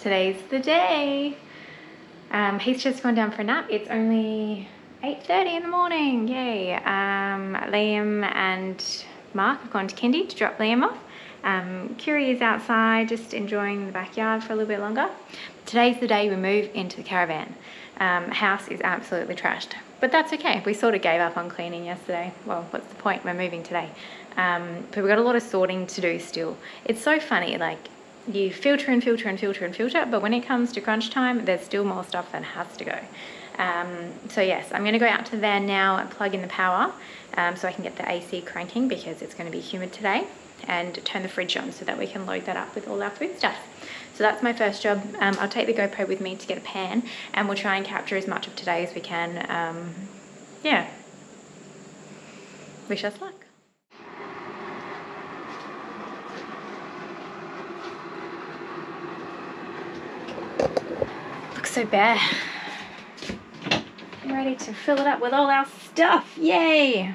Today's the day. He's just gone down for a nap. It's only 8:30 in the morning. Yay. Liam and Mark have gone to kindy to drop Liam off. Curie is outside just enjoying the backyard for a little bit longer. Today's the day we move into the caravan. House is absolutely trashed, but that's okay. We sort of gave up on cleaning yesterday. Well, what's the point? We're moving today. But we've got a lot of sorting to do still. It's so funny, like you filter and filter and filter and filter, but when it comes to crunch time, there's still more stuff that has to go. So yes, I'm going to go out to the van now and plug in the power so I can get the AC cranking because it's going to be humid today, and turn the fridge on so that we can load that up with all our food stuff. So that's my first job. I'll take the GoPro with me to get a pan, and we'll try and capture as much of today as we can. Yeah. Wish us luck. Looks so bare. I'm ready to fill it up with all our stuff. Yay!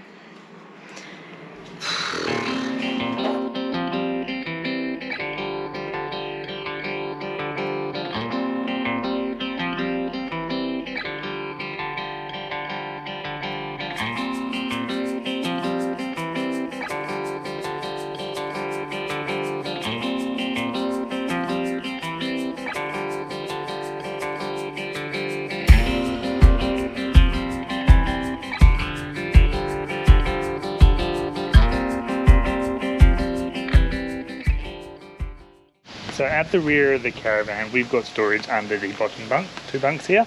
So at the rear of the caravan, we've got storage under the bottom bunk, 2 bunks here,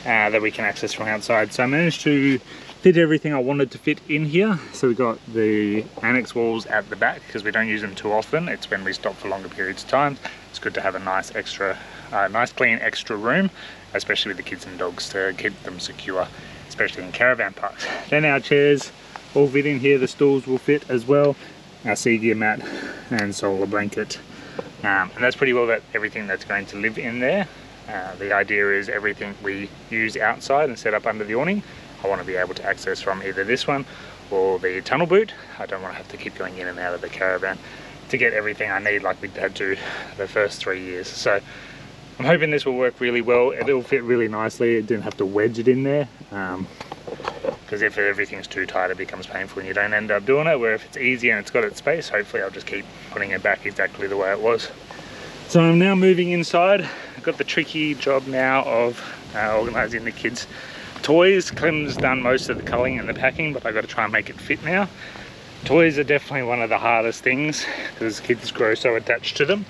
that we can access from outside. So I managed to fit everything I wanted to fit in here. So we've got the annex walls at the back because we don't use them too often. It's when we stop for longer periods of time. It's good to have a nice extra, nice clean extra room, especially with the kids and dogs, to keep them secure, especially in caravan parks. Then our chairs all fit in here. The stools will fit as well. Our sea gear mat and solar blanket. And that's pretty well that everything that's going to live in there. The idea is everything we use outside and set up under the awning, I want to be able to access from either this one or the tunnel boot. I don't want to have to keep going in and out of the caravan to get everything I need like we had to the first 3 years. So I'm hoping this will work really well. It'll fit really nicely. It didn't have to wedge it in there. Because if everything's too tight, it becomes painful and you don't end up doing it. Where if it's easy and it's got its space, hopefully I'll just keep putting it back exactly the way it was. So I'm now moving inside. I've got the tricky job now of organising the kids' toys. Clem's done most of the culling and the packing, but I've got to try and make it fit now. Toys are definitely one of the hardest things because kids grow so attached to them.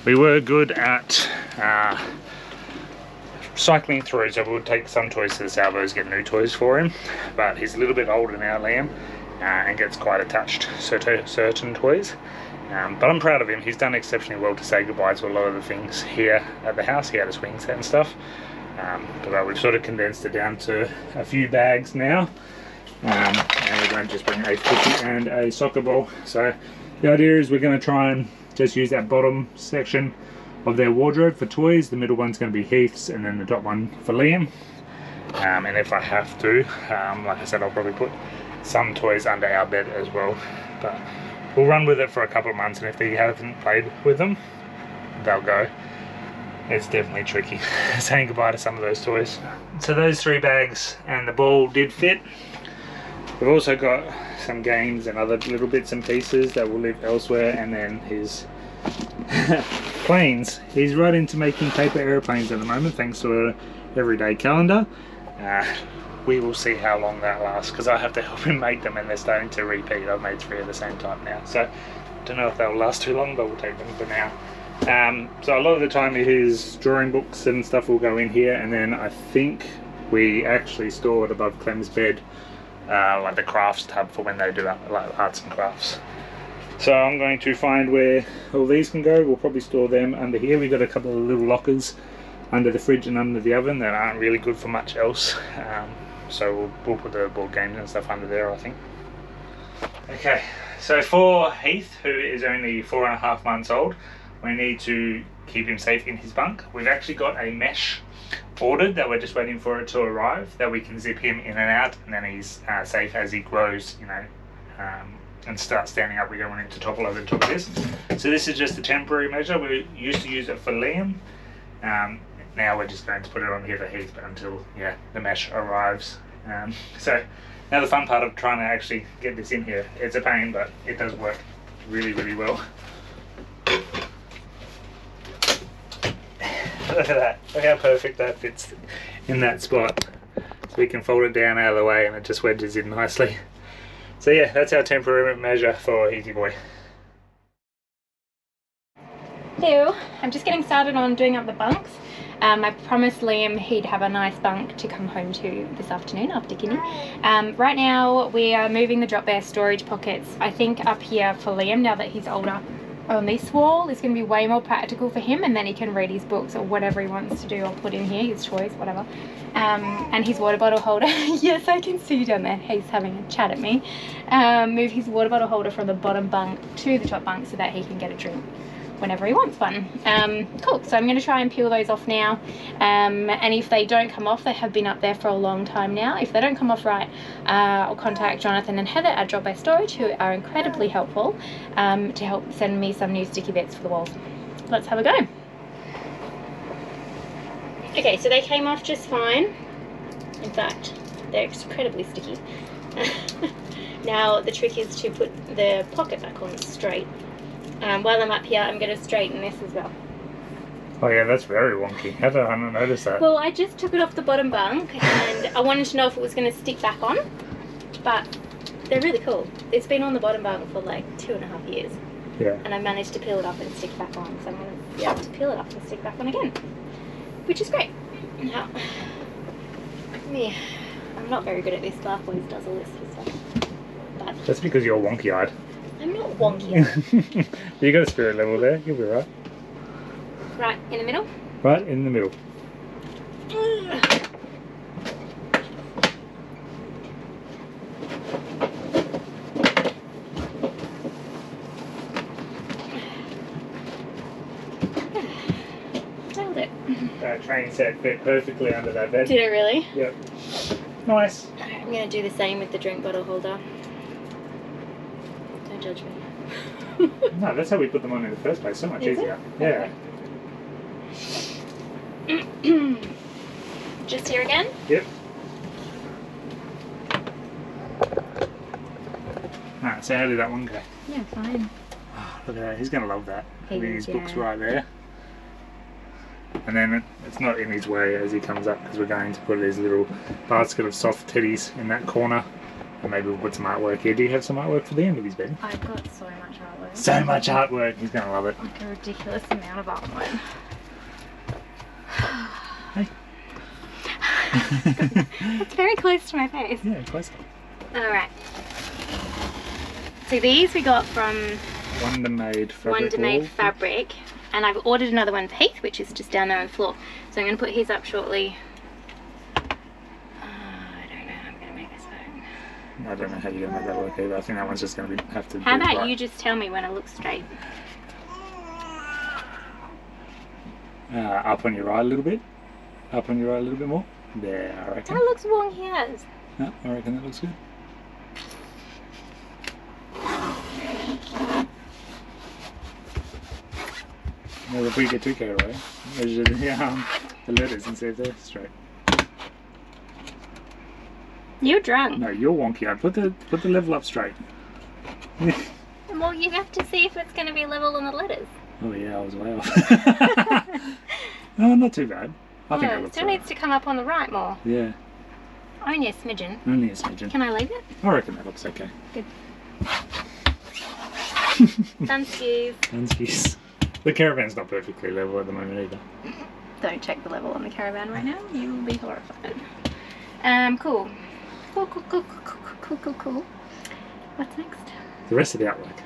We were good at cycling through, so we'll take some toys to the salvos, get new toys for him, but he's a little bit older now, Liam, and gets quite attached to certain toys. But I'm proud of him. He's done exceptionally well to say goodbye to a lot of the things here at the house. He had a swing set and stuff, but we've sort of condensed it down to a few bags now, and we're going to just bring a footy and a soccer ball. So the idea is we're going to try and just use that bottom section of their wardrobe for toys. The middle one's going to be Heath's, and then the top one for Liam. And if I have to, like I said, I'll probably put some toys under our bed as well. But we'll run with it for a couple of months, and if they haven't played with them, they'll go. It's definitely tricky saying goodbye to some of those toys. So those 3 bags and the ball did fit. We've also got some games and other little bits and pieces that will live elsewhere, and then his planes. He's right into making paper airplanes at the moment thanks to an everyday calendar. We will see how long that lasts because I have to help him make them, and they're starting to repeat. I've made 3 at the same time now, so I don't know if they'll last too long, but we'll take them for now. So a lot of the time his drawing books and stuff will go in here, and then I think we actually store it above Clem's bed, like the crafts tab for when they do like arts and crafts. So I'm going to find where all these can go. We'll probably store them under here. We've got a couple of little lockers under the fridge and under the oven that aren't really good for much else. So we'll put the board games and stuff under there, I think. Okay, so for Heath, who is only 4.5 months old, we need to keep him safe in his bunk. We've actually got a mesh ordered that we're just waiting for it to arrive, that we can zip him in and out, and then he's safe as he grows, you know, and start standing up. We don't want him to topple over the top of this. So this is just a temporary measure. We used to use it for Liam, Now we're just going to put it on here for Heath until the mesh arrives. So now the fun part of trying to actually get this in here, it's a pain, but it does work really, really well. Look at that, look how perfect that fits in that spot. So we can fold it down out of the way and it just wedges in nicely. So yeah, that's our temperament measure for Heathy Boy. Hello, I'm just getting started on doing up the bunks. I promised Liam he'd have a nice bunk to come home to this afternoon after Guinea. Right now we are moving the drop bear storage pockets, I think up here for Liam now that he's older. On this wall is going to be way more practical for him, and then he can read his books or whatever he wants to do or put in here, his toys, whatever. And his water bottle holder. Yes, I can see you down there. He's having a chat at me. Move his water bottle holder from the bottom bunk to the top bunk so that he can get a drink whenever he wants one. Cool, so I'm going to try and peel those off now, and if they don't come off, they have been up there for a long time now. If they don't come off right, I'll contact Jonathan and Heather at Drop Bear Storage, who are incredibly helpful, to help send me some new sticky bits for the walls. Let's have a go. Okay, so they came off just fine. In fact, they're incredibly sticky. Now the trick is to put the pocket back on straight. While I'm up here, I'm going to straighten this as well. Oh yeah, that's very wonky. How did I not notice that? Well, I just took it off the bottom bunk and I wanted to know if it was going to stick back on, but they're really cool. It's been on the bottom bunk for like 2.5 years. Yeah. And I managed to peel it up and stick back on, so I'm going to be able to peel it up and stick back on again, which is great. Now, me, I'm not very good at this. Dark always does all this stuff. But that's because you're wonky-eyed. I'm not wonky. You got a spirit level there, you'll be right. Right in the middle? Right in the middle. Nailed it. That train set fit perfectly under that bed. Did it really? Yep. Nice. I'm going to do the same with the drink bottle holder. Don't judge me. No, that's how we put them on in the first place. So much Is easier. it? Yeah. Okay. Just here again? Yep. Alright, so how did that one go? Yeah, fine. Oh, look at that, he's going to love that. Having his books yeah. right there. And then it's not in his way as he comes up because we're going to put his little basket of soft teddies in that corner. And maybe we'll put some artwork here. Do you have some artwork for the end of his bed? I've got so much artwork. So much artwork. He's going to love it. Like a ridiculous amount of artwork. Hey. It's very close to my face. Yeah, close up. Alright. So these we got from Wonder Made Fabric. Wonder Made Fabric. And I've ordered another one for Heath, which is just down there on the floor. So I'm going to put his up shortly. I don't know how I'm going to make this work. I don't know how you're going to make that work either. I think that one's just going to have to How do about right. you just tell me when it looks straight? Up on your right a little bit. Up on your right a little bit more. There, I reckon. That looks wonky as. No, I reckon that looks good. Well, if we get too carried away, measure the letters and see if they're straight. You're drunk. No, you're wonky. I put the level up straight. Well, you have to see if it's going to be level on the letters. Oh yeah, I was way off. No, not too bad. I think that It looks still alright. needs to come up on the right more. Yeah, Only a smidgen. only a smidgen. Can I leave it? I reckon that looks okay. Good. Sunskis. Excuse. The caravan's not perfectly level at the moment either. Don't check the level on the caravan right now. You will be horrified. Cool. Cool. What's next? The rest of the artwork.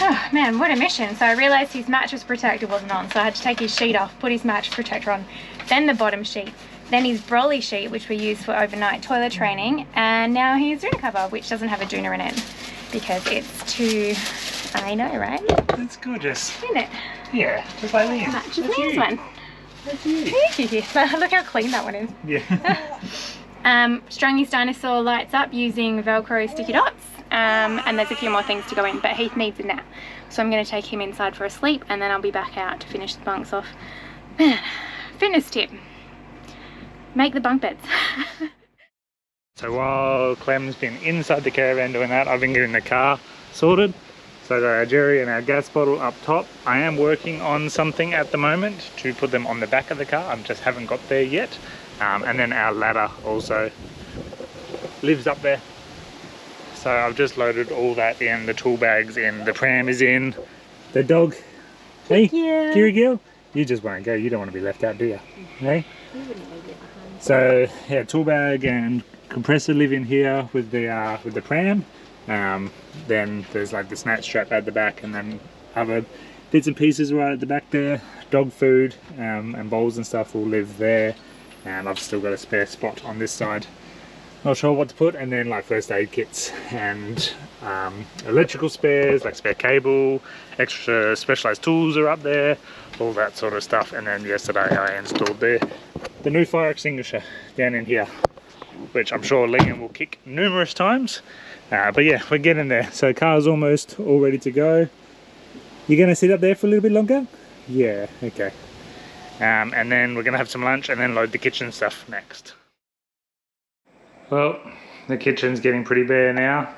Oh man, what a mission. So I realised his mattress protector wasn't on, so I had to take his sheet off, put his mattress protector on, then the bottom sheet, then his brolly sheet, which we use for overnight toilet training, and now his doona cover, which doesn't have a doona in it, because it's too... I know, right? That's gorgeous. Isn't it? Yeah, just like Liam. Matches That's Liam's you. one. That's you. Look how clean that one is. Yeah. Strung his dinosaur lights up using Velcro sticky dots, and there's a few more things to go in, but Heath needs a nap. So I'm going to take him inside for a sleep, and then I'll be back out to finish the bunks off. Man, fitness tip. Make the bunk beds. So while Clem's been inside the caravan doing that, I've been getting the car sorted. So I got our jerry and our gas bottle up top. I am working on something at the moment to put them on the back of the car. I just haven't got there yet. And then our ladder also lives up there. So I've just loaded all that in, the tool bags in, the pram is in, the dog. Hey, Kiri Gill, you just won't go, you don't want to be left out, do you? Hey? So yeah, tool bag and compressor live in here with the pram. Then there's like the snatch strap at the back, and then other bits and pieces right at the back there. Dog food and bowls and stuff will live there. And I've still got a spare spot on this side. Not sure what to put, and then like first aid kits and electrical spares, like spare cable, extra specialized tools are up there, all that sort of stuff. And then yesterday I installed the new fire extinguisher down in here, which I'm sure Liam will kick numerous times. But yeah, we're getting there. So car's almost all ready to go. You're gonna sit up there for a little bit longer? Yeah, okay. And then we're gonna have some lunch and then load the kitchen stuff next. Well, the kitchen's getting pretty bare now.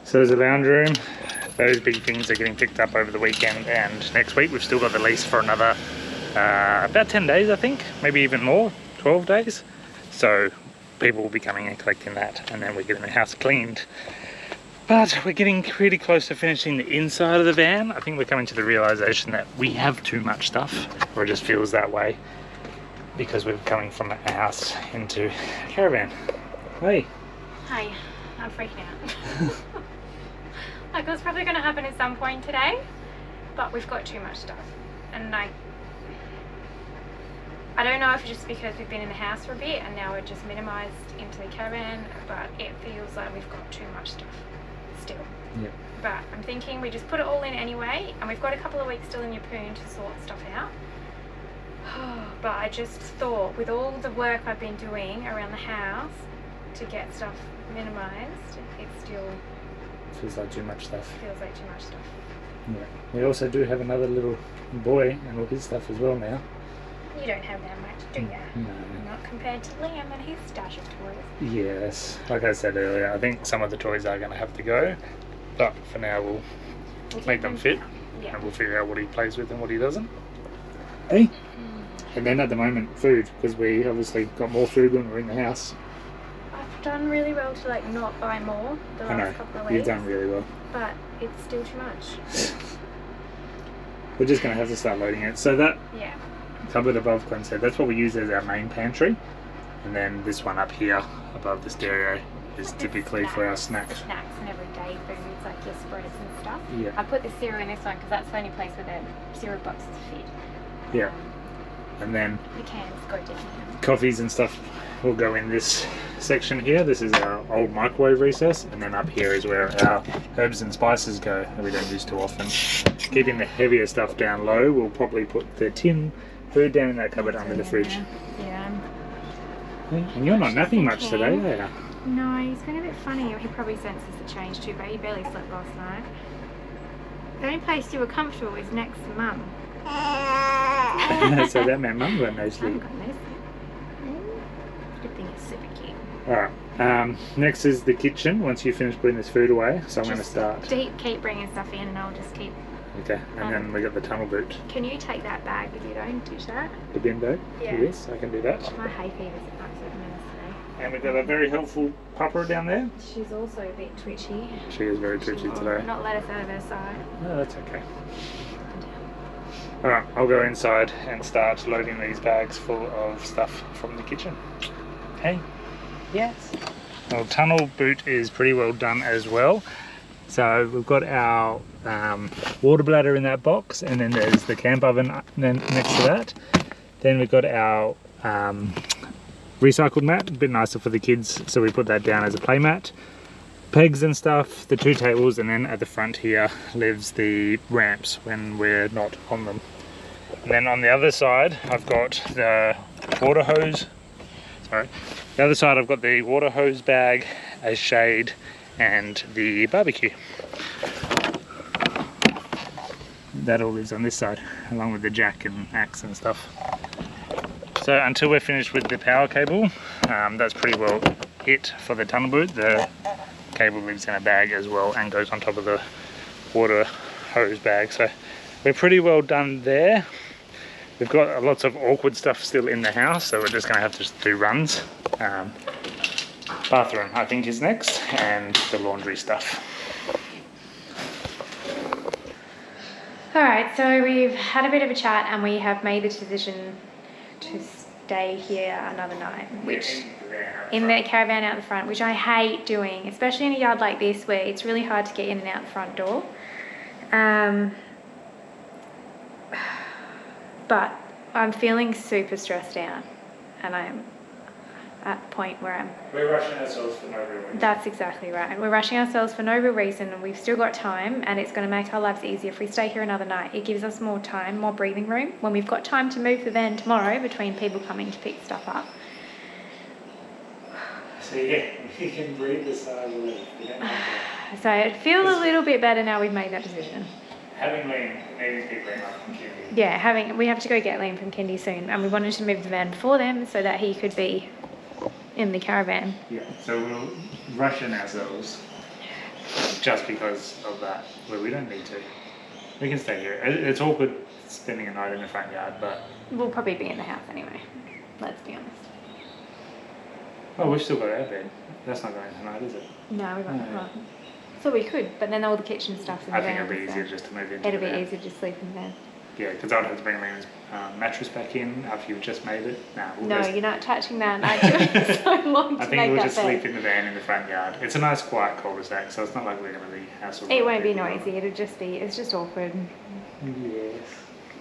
So is the lounge room. Those big things are getting picked up over the weekend and next week. We've still got the lease for another about 10 days, I think, maybe even more, 12 days. So people will be coming and collecting that, and then we're getting the house cleaned. But we're getting pretty close to finishing the inside of the van. I think we're coming to the realization that we have too much stuff, or it just feels that way, because we're coming from a house into a caravan. Hey. Hi, I'm freaking out. Like, it was probably going to happen at some point today, but we've got too much stuff. And I don't know if it's just because we've been in the house for a bit and now we're just minimized into the caravan, but it feels like we've got too much stuff still. Yep. But I'm thinking we just put it all in anyway, and we've got a couple of weeks still in Yeppoon to sort stuff out. But I just thought, with all the work I've been doing around the house to get stuff minimized, it still Feels like too much stuff. feels like too much stuff. Yeah. We also do have another little boy and all his stuff as well now. You don't have that much, do you? No. Not compared to Liam and his stash of toys. Yes, like I said earlier, I think some of the toys are going to have to go, but for now we'll make them fit, Yeah. and we'll figure out what he plays with and what he doesn't. Hey? And then at the moment, food, because we obviously got more food when we're in the house. I've done really well to like not buy more the I know, last couple of weeks. you've done really well. But it's still too much. We're just going to have to start loading it. So that Yeah. cupboard above Glenn said, that's what we use as our main pantry. And then this one up here above the stereo is typically for our snacks. Snacks and everyday foods, like your spreads and stuff. Yeah. I put the cereal in this one because that's the only place where the cereal boxes fit. Yeah. And then The cans go down here. coffees and stuff will go in this section here. This is our old microwave recess, and then up here is where our herbs and spices go that we don't use too often. Keeping the heavier stuff down low, we'll probably put the tin food down in that cupboard under the fridge. Yeah. And you're not napping much today, are you? No, he's been a bit funny. He probably senses the change too, but he barely slept last night. The only place you were comfortable is next to Mum. So that meant Mum got no I sleep. haven't got no sleep. Good thing it's super cute. Alright, next is the kitchen once you finish putting this food away, so I'm going to start. Keep bringing stuff in and I'll just keep... Okay, and then we got the tunnel boot. Can you take that bag with you though and dish that? The bin bag? Yeah. Yes, I can do that. My hay fever's an absolute menace today. And we've got a very helpful pupper down there. She's also a bit twitchy. She is very twitchy today. Not let us out of her sight. No, that's okay. Alright, I'll go inside and start loading these bags full of stuff from the kitchen. Okay? Yes. Well, tunnel boot is pretty well done as well. So we've got our water bladder in that box, and then there's the camp oven next to that. Then we've got our recycled mat, a bit nicer for the kids, so we put that down as a play mat. Pegs and stuff, the 2 tables, and then at the front here lives the ramps when we're not on them. And then on the other side I've got the water hose, the other side I've got the water hose bag, a shade and the barbecue. that all lives on this side, along with the jack and axe and stuff. So until we're finished with the power cable, that's pretty well it for the tunnel boot. The cable lives in a bag as well and goes on top of the water hose bag. So we're pretty well done there. We've got lots of awkward stuff still in the house, so we're just going to have to do runs. Bathroom, I think, is next, and the laundry stuff. Alright, so we've had a bit of a chat and we have made the decision to stay here another night, which in the caravan out the front, which I hate doing, especially in a yard like this where it's really hard to get in and out the front door. But I'm feeling super stressed out, and I'm at the point where we're rushing ourselves for no real reason. That's exactly right. We're rushing ourselves for no real reason, and we've still got time, and it's going to make our lives easier if we stay here another night. It gives us more time, more breathing room, when we've got time to move the van tomorrow between people coming to pick stuff up. So yeah, we can breathe this sigh of relief. So it feels a little bit better now we've made that decision. Having Liam needing to pick Liam up from Kendi. Yeah, we have to go get Liam from Kendi soon, and we wanted to move the van before them so that he could be in the caravan. Yeah, so we'll ration ourselves just because of that. Well, we don't need to. We can stay here. It's awkward spending a night in the front yard, but We'll probably be in the house anyway, let's be honest. oh, we've still got our bed. That's not going tonight, is it? No, we won't. No. Well, so we could, but then all the kitchen stuff's in the I think van. it'll be so easier just to move into it'll the be van. easier to sleep in the van. Yeah, because I'd have to bring Liam's mattress back in after you've just made it. Nah, we'll No, just, you're not touching that. I took so long to I think make we'll that just bed. sleep in the van in the front yard. It's a nice quiet cul-de-sac, so it's not like we're going to be hassled. It by won't be people. noisy. It's just awkward. Yes.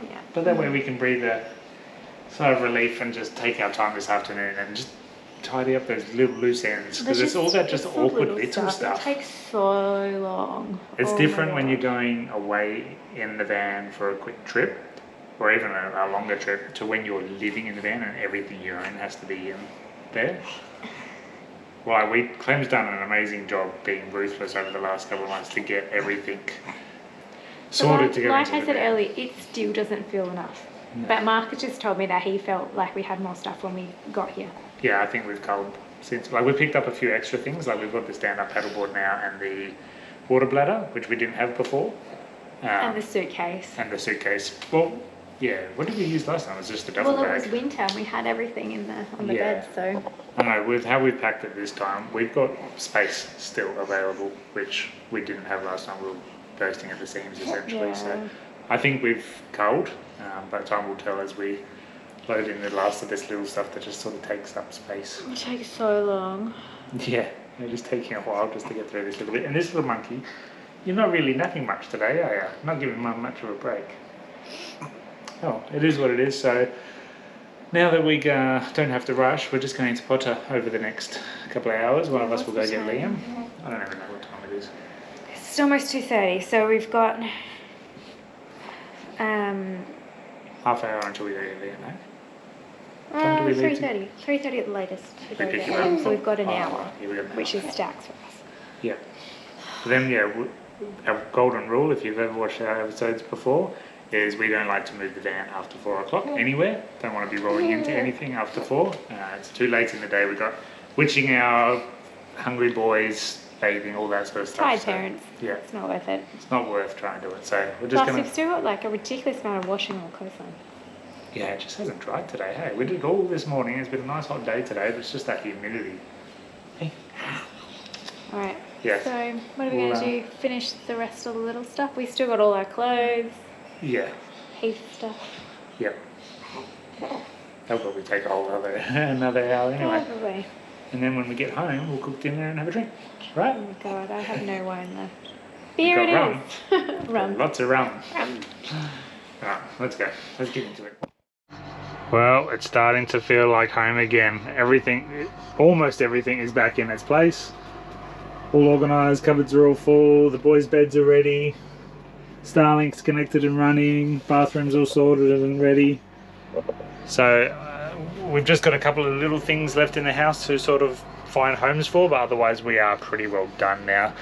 Yeah. But that way we can breathe a sigh of relief and just take our time this afternoon and just tidy up those little loose ends, because it's all that just it's the awkward little little stuff. It takes so long. It's Oh my different when God. you're going away in the van for a quick trip, or even a longer trip, to when you're living in the van and everything you own has to be in there. Well, Clem's done an amazing job being ruthless over the last couple of months to get everything sorted to go Like into I the said van. earlier, it still doesn't feel enough. No. But Mark just told me that he felt like we had more stuff when we got here. Yeah, I think we've culled since, like we picked up a few extra things, like we've got the stand-up paddleboard now and the water bladder, which we didn't have before. And the suitcase. And the suitcase. Well, yeah, what did we use last time? It was just a duffel Well, it bag. was winter and we had everything on the Yeah. bed, so. I know, with how we've packed it this time, we've got space still available, which we didn't have last time. We were bursting at the seams essentially. Yeah. So I think we've culled, but time will tell as we load in the last of this little stuff that just sort of takes up space. It takes so long. Yeah, it is taking a while just to get through this little bit. And this little monkey, you're not really napping much today, are you? Not giving Mum much of a break. Oh, it is what it is. So now that we don't have to rush, we're just going to potter over the next couple of hours. One of us will go get Liam. I don't even know what time it is. It's almost 2:30, so we've got Half hour until we go get Liam, eh? Time do we leave to- 3:30. 3:30 at the latest. to We go pick get him him. up. So we've got an Oh, hour, right, yeah, we got an which hour. is stacks for us. Yeah. But then, yeah, our golden rule, if you've ever watched our episodes before, is we don't like to move the van after 4 o'clock anywhere. Don't want to be rolling into anything after 4. It's too late in the day. We've got witching hour, hungry boys, bathing, all that sort of stuff. Tired So, parents. yeah, It's not worth it. it's not worth trying to do it. So we're just Plus, going we've still got like a ridiculous amount of washing on the coastline. Yeah, it just hasn't dried today. Hey, we did all this morning. It's been a nice hot day today, but it's just that humidity. Hey. All right. Yes. So what are we We'll, going to do? Finish the rest of the little stuff? We still got all our clothes, Yeah. heaps of stuff. Yep. That'll probably take a whole other another hour anyway. Probably. And then when we get home, we'll cook dinner and have a drink. Oh Right? my god, I have no wine left. Beer got it is. Rum. Lots of rum. Rum. Right, let's go. Let's get into it. Well, it's starting to feel like home again. Almost everything is back in its place. All organised, cupboards are all full, the boys' beds are ready. Starlink's connected and running, bathroom's all sorted and ready. So we've just got a couple of little things left in the house to sort of find homes for, but otherwise we are pretty well done now.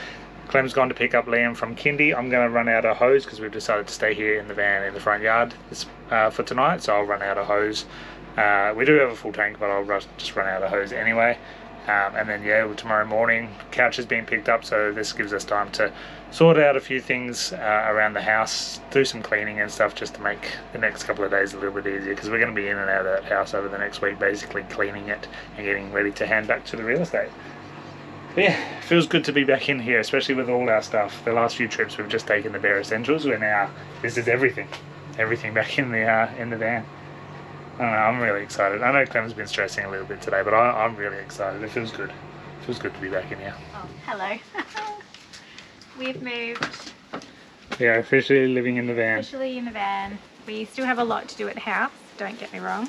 Clem's gone to pick up Liam from kindy. I'm going to run out a hose because we've decided to stay here in the van in the front yard for tonight, so I'll run out a hose. We do have a full tank, but I'll just run out a hose anyway. And then yeah, tomorrow morning, couch is being picked up, so this gives us time to sort out a few things around the house, do some cleaning and stuff, just to make the next couple of days a little bit easier, because we're going to be in and out of that house over the next week, basically cleaning it and getting ready to hand back to the real estate. But yeah, it feels good to be back in here, especially with all our stuff. The last few trips we've just taken the bare essentials. We're now, this is everything back in the van. I don't know, I'm really excited. I know Clem's been stressing a little bit today, but I'm really excited. It feels good. It feels good to be back in here. Oh, hello. We've moved. We are officially living in the van. Officially in the van. We still have a lot to do at the house, don't get me wrong.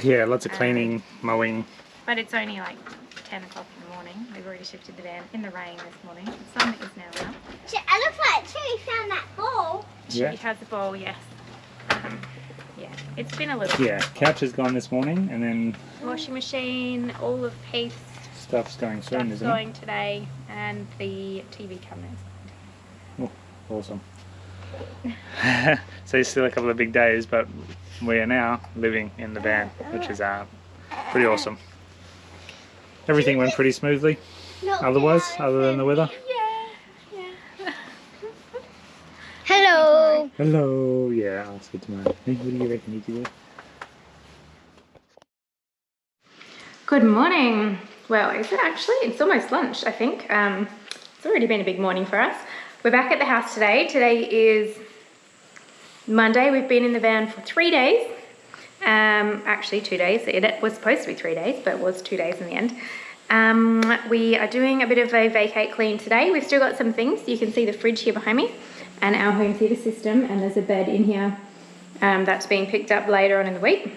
Yeah, lots of cleaning, mowing. But it's only like 10 o'clock in the morning. We've already shifted the van in the rain this morning. The sun is now out. It looks like Chewy found that ball. Yeah. It has a bowl, yes. Yeah, it's been a little. Yeah, couch is gone this morning, and then Washing machine, all of Heath's stuff's going soon, stuff's isn't going today, and the TV cameras. it? Oh, awesome. So it's still a couple of big days, but we are now living in the van, which is pretty awesome. Everything went pretty smoothly, otherwise, other than the weather. Yeah. Hello. Hello, yeah, I'll see you tomorrow. Hey, what do you reckon, Yuki boy? Good morning. Well, is it actually? It's almost lunch, I think. It's already been a big morning for us. We're back at the house today. Today is Monday. We've been in the van for 3 days. Actually 2 days. It was supposed to be 3 days, but it was 2 days in the end. We are doing a bit of a vacate clean today. We've still got some things. You can see the fridge here behind me and our home theatre system, and there's a bed in here that's being picked up later on in the week.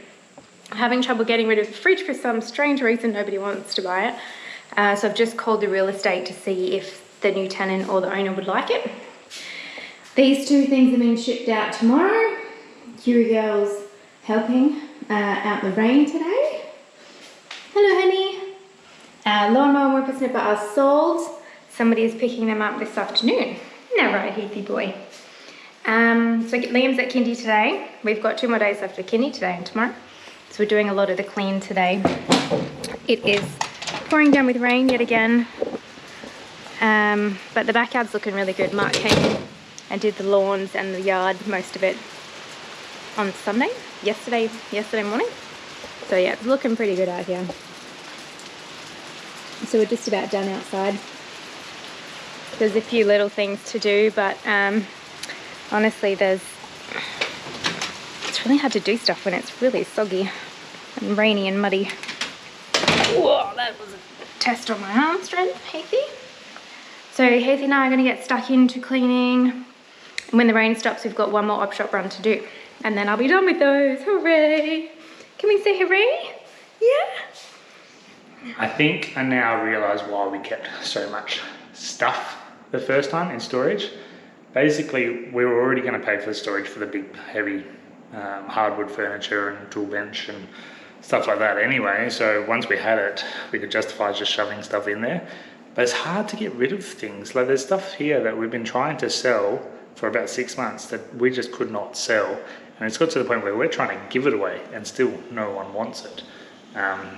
Having trouble getting rid of the fridge for some strange reason. Nobody wants to buy it. So I've just called the real estate to see if the new tenant or the owner would like it. These two things are being shipped out tomorrow. Kiri girl's helping out in the rain today. Hello, honey. Lawnmower and whippersnipper are sold. Somebody is picking them up this afternoon. No, right, Heathy boy. So Liam's at kindy today. We've got 2 more days left for kindy, today and tomorrow. So we're doing a lot of the clean today. It is pouring down with rain yet again. But the backyard's looking really good. Mark came and did the lawns and the yard, most of it, on Sunday, yesterday morning. So yeah, it's looking pretty good out here. So we're just about done outside. There's a few little things to do, but honestly, it's really hard to do stuff when it's really soggy and rainy and muddy. Whoa, that was a test on my arm strength, Heathy. So Heathy and I are going to get stuck into cleaning. When the rain stops, we've got one more op shop run to do, and then I'll be done with those. Hooray! Can we say hooray? Yeah. I think I now realise why we kept so much stuff the first time in storage. Basically, we were already going to pay for the storage for the big, heavy hardwood furniture and tool bench and stuff like that anyway. So once we had it, we could justify just shoving stuff in there. But it's hard to get rid of things. Like there's stuff here that we've been trying to sell for about 6 months that we just could not sell. And it's got to the point where we're trying to give it away and still no one wants it.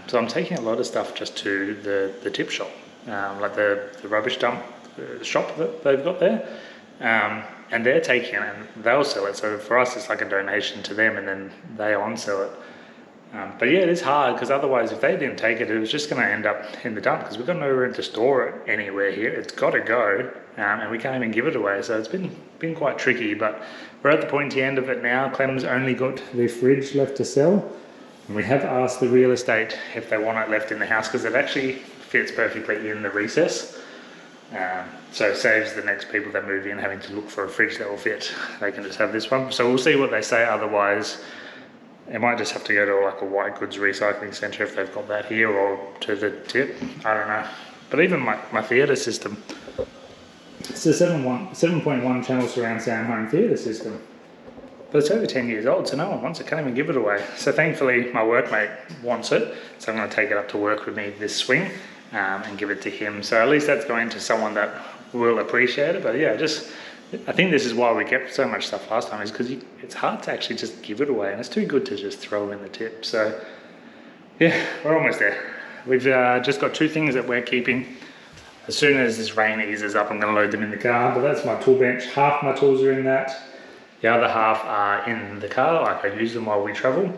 So I'm taking a lot of stuff just to the tip shop, like the rubbish dump shop that they've got there. And they're taking it and they'll sell it. So for us, it's like a donation to them and then they on-sell it. But yeah, it is hard because otherwise if they didn't take it, it was just going to end up in the dump because we've got no room to store it anywhere here. It's got to go and we can't even give it away. So it's been quite tricky, but we're at the pointy end of it now. Clem's only got the fridge left to sell. And we have asked the real estate if they want it left in the house because it actually fits perfectly in the recess. So it saves the next people that move in having to look for a fridge that will fit. They can just have this one. So we'll see what they say. Otherwise, it might just have to go to like a white goods recycling centre if they've got that here, or to the tip. I don't know. But even my theatre system, it's a 7.1 channel surround sound home theatre system. But it's over 10 years old, so no one wants it. Can't even give it away. So thankfully, my workmate wants it. So I'm going to take it up to work with me this swing and give it to him. So at least that's going to someone that will appreciate it. But yeah, I think this is why we kept so much stuff last time, is because it's hard to actually just give it away, and it's too good to just throw in the tip. So yeah, we're almost there. We've just got 2 things that we're keeping. As soon as this rain eases up, I'm going to load them in the car, but that's my tool bench. Half my tools are in that. The other half are in the car, like I use them while we travel.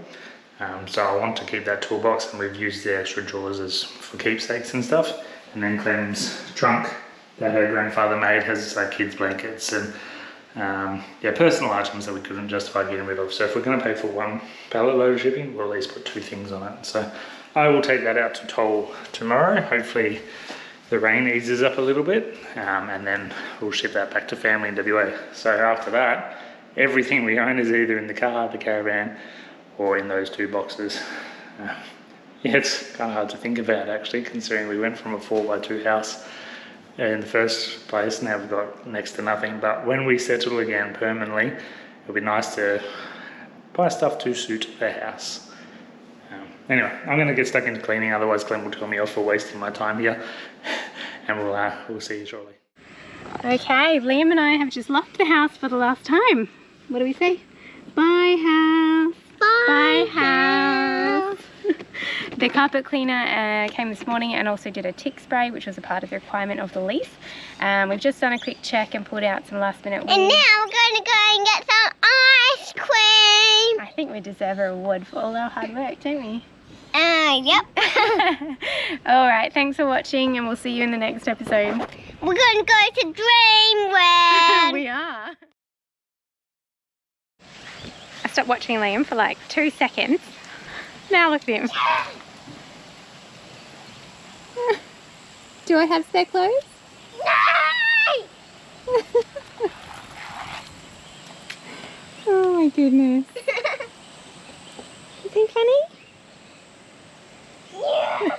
So I want to keep that toolbox, and we've used the extra drawers for keepsakes and stuff. And then Clem's trunk that her grandfather made has kids' blankets and personal items that we couldn't justify getting rid of. So if we're going to pay for 1 pallet load of shipping, we'll at least put 2 things on it. So I will take that out to toll tomorrow. Hopefully the rain eases up a little bit, and then we'll ship that back to family in WA. So after that, everything we own is either in the car, the caravan, or in those 2 boxes. Yeah, it's kind of hard to think about actually, considering we went from a 4x2 house in the first place. Now we've got next to nothing. But when we settle again permanently, it'll be nice to buy stuff to suit the house. Anyway, I'm going to get stuck into cleaning, otherwise Clem will tell me off for wasting my time here. And we'll see you shortly. Okay, Liam and I have just locked the house for the last time. What do we say? Bye, house. Bye, house. The carpet cleaner came this morning and also did a tick spray, which was a part of the requirement of the lease. We've just done a quick check and pulled out some last minute And now we're going to go and get some ice cream. I think we deserve a reward for all our hard work, don't we? Yep. Alright, thanks for watching, and we'll see you in the next episode. We're going to go to Dreamworld. We are. I stopped watching Liam for like 2 seconds. Now look at him. Do I have spare clothes? No! Oh my goodness. Is he funny? Yeah.